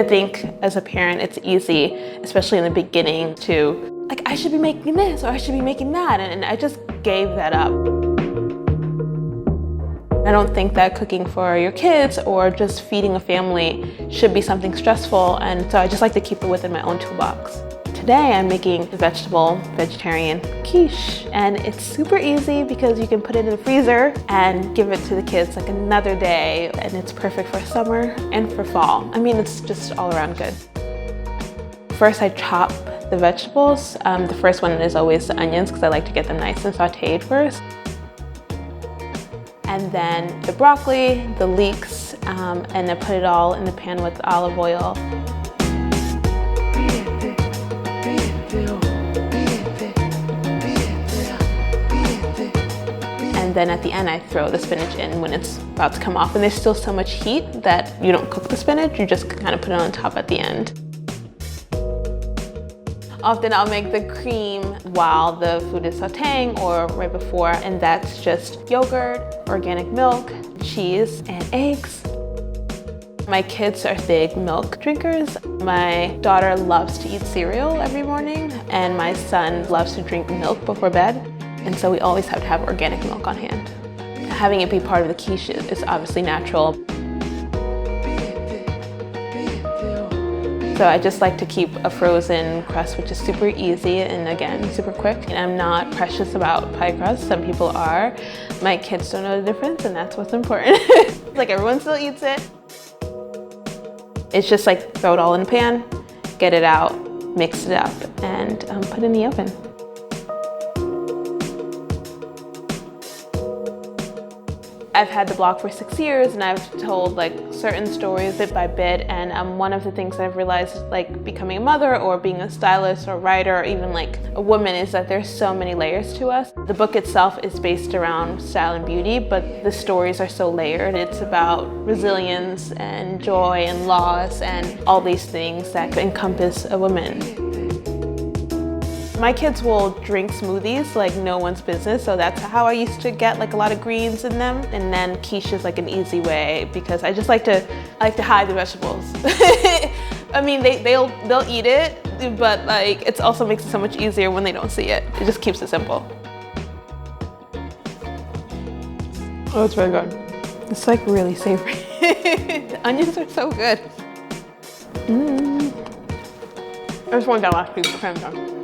think as a parent, it's easy, especially in the beginning, to like, I should be making this or I should be making that. And I just gave that up. I don't think that cooking for your kids or just feeding a family should be something stressful. And so I just like to keep it within my own toolbox. Today I'm making vegetarian quiche, and it's super easy because you can put it in the freezer and give it to the kids like another day, and it's perfect for summer and for fall. I mean, it's just all around good. First I chop the vegetables. The first one is always the onions because I like to get them nice and sauteed first. And then the broccoli, the leeks, and then put it all in the pan with olive oil. And then at the end, I throw the spinach in when it's about to come off. And there's still so much heat that you don't cook the spinach, you just kind of put it on top at the end. Often I'll make the cream while the food is sauteing or right before, and that's just yogurt, organic milk, cheese, and eggs. My kids are big milk drinkers. My daughter loves to eat cereal every morning, and my son loves to drink milk before bed. And so we always have to have organic milk on hand. Having it be part of the quiche is obviously natural. So I just like to keep a frozen crust, which is super easy and again, super quick. And I'm not precious about pie crust. Some people are. My kids don't know the difference, and that's what's important. Like, everyone still eats it. It's just like throw it all in a pan, get it out, mix it up, and put it in the oven. I've had the blog for 6 years, and I've told like certain stories bit by bit, and one of the things that I've realized, like becoming a mother or being a stylist or writer or even like a woman, is that there's so many layers to us. The book itself is based around style and beauty, but the stories are so layered. It's about resilience and joy and loss and all these things that encompass a woman. My kids will drink smoothies like no one's business, so that's how I used to get like a lot of greens in them. And then quiche is like an easy way because I just like to hide the vegetables. I mean, they'll eat it, but like it also makes it so much easier when they don't see it. It just keeps it simple. Oh, it's very good. It's like really savory. The onions are so good. I just want that last piece of ham.